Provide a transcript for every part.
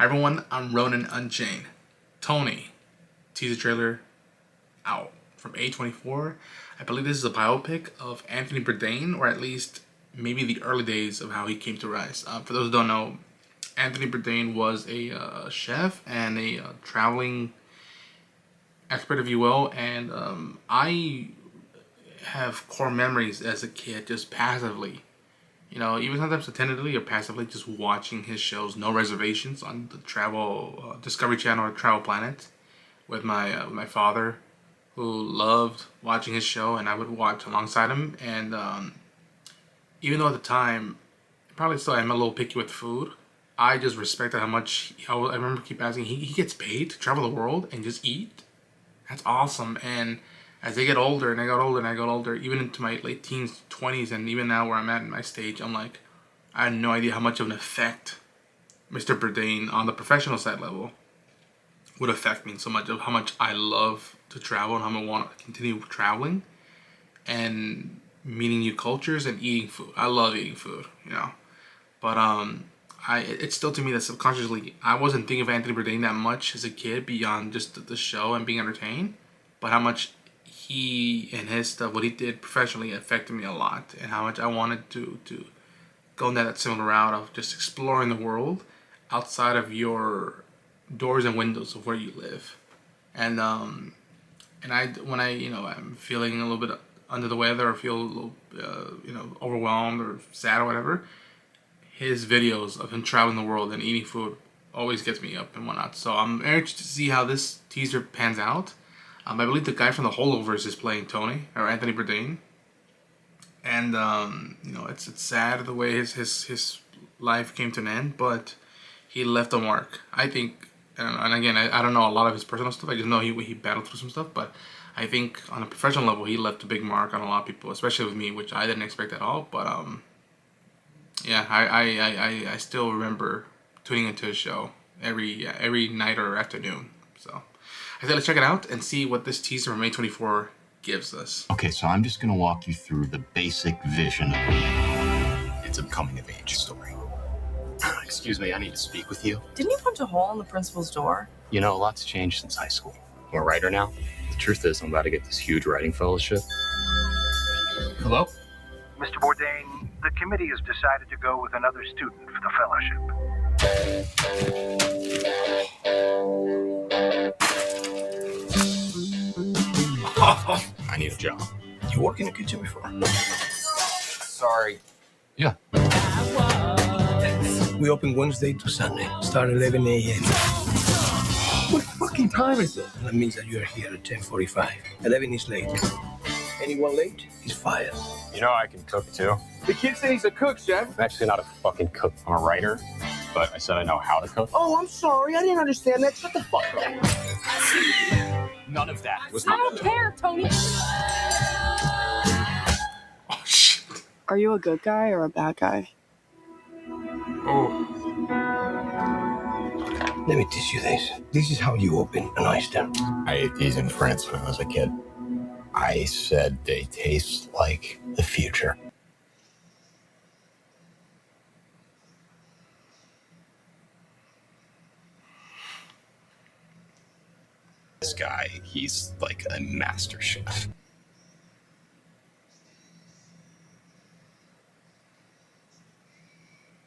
Hi everyone, I'm Ronan Unchained. Tony, teaser trailer out from A24. I believe this is a biopic of Anthony Bourdain, or at least maybe the early days of how he came to rise. For those who don't know, Anthony Bourdain was a chef and a traveling expert, if you will, and I have core memories as a kid just passively. You know, even sometimes attentively or passively, just watching his shows, No Reservations, on the Travel Discovery Channel or Travel Planet, with my father, who loved watching his show, and I would watch alongside him. And even though at the time, probably still I'm a little picky with food, I just respected how much. I remember keep asking, he gets paid to travel the world and just eat. That's awesome. And as I get older and I got older and I got older, even into my late teens, 20s, and even now where I'm at in my stage, I'm like, I had no idea how much of an effect Mr. Bourdain on the professional side level would affect me so much, of how much I love to travel and how much I want to continue traveling and meeting new cultures and eating food. I love eating food, you know. But it's still to me that subconsciously I wasn't thinking of Anthony Bourdain that much as a kid beyond just the show and being entertained, but how much he and his stuff, what he did professionally, affected me a lot, and how much I wanted to go down that similar route of just exploring the world outside of your doors and windows of where you live. And when I I'm feeling a little bit under the weather or feel a little overwhelmed or sad or whatever, his videos of him traveling the world and eating food always gets me up and whatnot. So I'm anxious to see how this teaser pans out. I believe the guy from The Holdovers is playing Tony, or Anthony Bourdain. And it's sad the way his life came to an end, but he left a mark. I think, and again, I don't know a lot of his personal stuff. I just know he battled through some stuff, but I think on a professional level, he left a big mark on a lot of people, especially with me, which I didn't expect at all. But yeah, I still remember tuning into his show every night or afternoon. So I said let's check it out and see what this teaser from A24 gives us. Okay, so I'm just gonna walk you through the basic vision. It's a coming of age story. Excuse me, I need to speak with you. Didn't you punch a hole in the principal's door? You know, a lot's changed since high school. I'm a writer now. The truth is, I'm about to get this huge writing fellowship. Hello? Mr. Bourdain, the committee has decided to go with another student for the fellowship. I need a job. You worked in the kitchen before? Sorry. Yeah. We open Wednesday to Sunday. Start 11 a.m. What fucking time is it? That means that you're here at 10:45. 11 is late. Anyone late is fired. You know I can cook too. The kid said he's a cook, Chef. I'm actually not a fucking cook. I'm a writer, but I said I know how to cook. Oh, I'm sorry. I didn't understand that. Shut the fuck up. None of that was I don't care, Tony. Oh shit. Are you a good guy or a bad guy? Oh. Let me teach you this. This is how you open an oyster. I ate these in France when I was a kid. I said they taste like the future. This guy, he's like a master chef.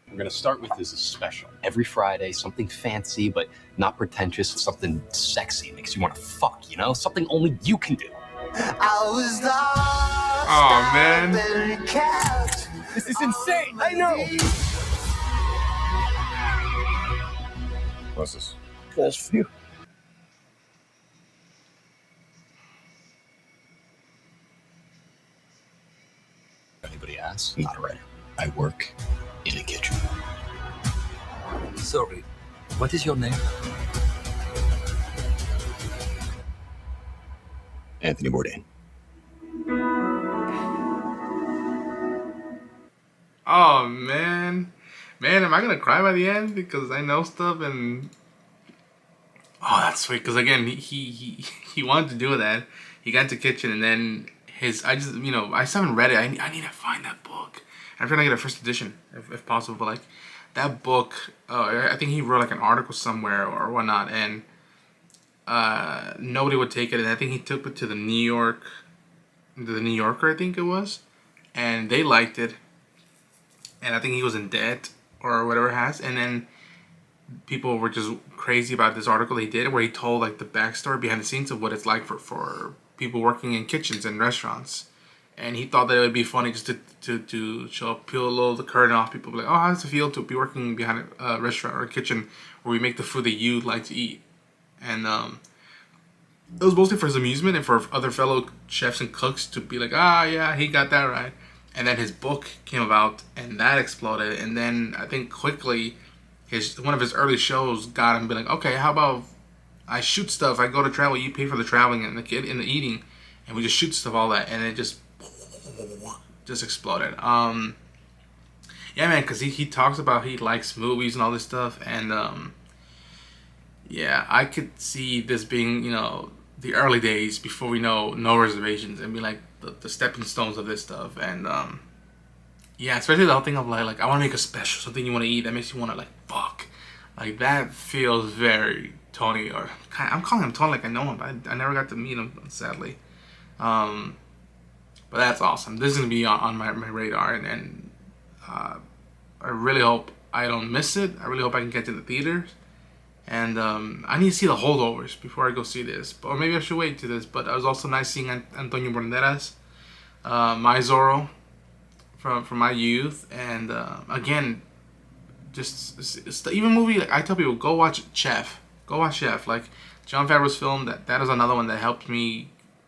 We're gonna start with this as special. Every Friday, something fancy but not pretentious, something sexy, makes you want to fuck, you know? Something only you can do. Oh man. This is insane. I know. What's this? That's for you. Anybody asks? Not a writer. I work in a kitchen. Sorry. What is your name? Anthony Bourdain. Oh man. Man, am I gonna cry by the end because I know stuff and oh, that's sweet. Because again, he wanted to do that. He got into kitchen and then I still haven't read it. I need to find that book. I'm trying to get a first edition if possible. But like that book, I think he wrote like an article somewhere or whatnot, and nobody would take it, and I think he took it to the New Yorker, I think it was, and they liked it, and I think he was in debt or whatever it has, and then people were just crazy about this article he did where he told like the backstory behind the scenes of what it's like for people working in kitchens and restaurants. And he thought that it would be funny just to show, peel a little the curtain off. People be like, oh, how does it feel to be working behind a restaurant or a kitchen where we make the food that you like to eat? And it was mostly for his amusement and for other fellow chefs and cooks to be like, ah, yeah, he got that right. And then his book came about and that exploded. And then I think quickly one of his early shows got him be like, okay, how about I shoot stuff, I go to travel, you pay for the traveling and the eating, and we just shoot stuff, all that, and it just exploded. Yeah, man, because he talks about he likes movies and all this stuff, and yeah, I could see this being, you know, the early days before we know no reservations, and be like the stepping stones of this stuff. And yeah, especially the whole thing of like I want to make a special, something you want to eat that makes you want to like fuck, like that feels very Tony. Or I'm calling him Tony like I know him, but I never got to meet him, sadly. But that's awesome. This is gonna be on my radar, and I really hope I don't miss it. I really hope I can get to the theaters, and I need to see the holdovers before I go see this. Or maybe I should wait to this. But it was also nice seeing Antonio Banderas, my Zorro, from my youth, and again, just even movie. Like I tell people, go watch Chef. Go watch Chef. Like Jon Favreau's film. That is another one that helped me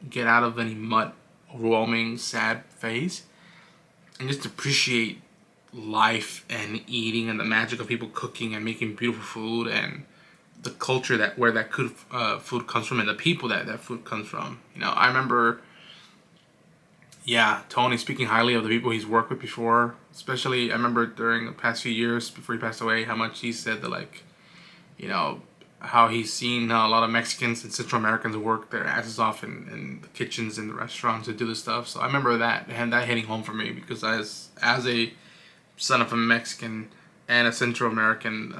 get out of any overwhelming, sad phase, and just appreciate life and eating and the magic of people cooking and making beautiful food and the culture where that food comes from and the people that food comes from. You know, I remember, yeah, Tony speaking highly of the people he's worked with before. Especially, I remember during the past few years before he passed away, how much he said that, like, you know, how he's seen a lot of Mexicans and Central Americans work their asses off in the kitchens and the restaurants to do this stuff. So I remember that, and that hitting home for me, because as a son of a Mexican and a Central American,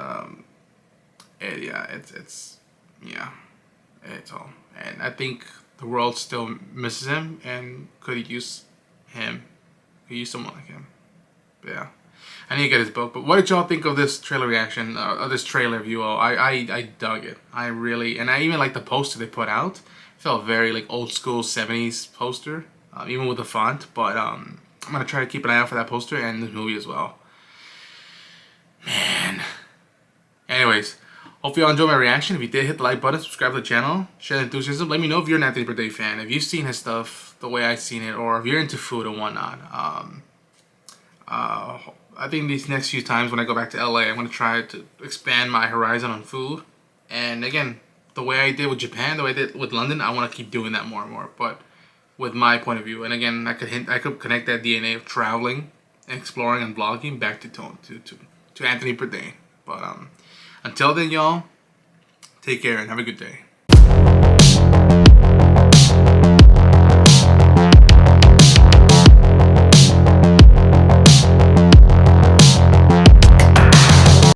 it's all. And I think the world still misses him and could use him. Could use someone like him. But yeah. I need to get his book. But what did y'all think of this trailer reaction, of this trailer view? I dug it. I really, and I even like the poster they put out. It felt very like old school 70s poster, even with the font. But I'm gonna try to keep an eye out for that poster and this movie as well. Man. Anyways, hope y'all enjoyed my reaction. If you did, hit the like button, subscribe to the channel, share the enthusiasm. Let me know if you're an Anthony Bourdain fan, if you've seen his stuff the way I've seen it, or if you're into food and whatnot. I think these next few times when I go back to LA, I'm going to try to expand my horizon on food. And again, the way I did with Japan, the way I did with London, I want to keep doing that more and more, but with my point of view. And again, I could connect that DNA of traveling, exploring, and vlogging back to Anthony Bourdain. But until then, y'all, take care and have a good day.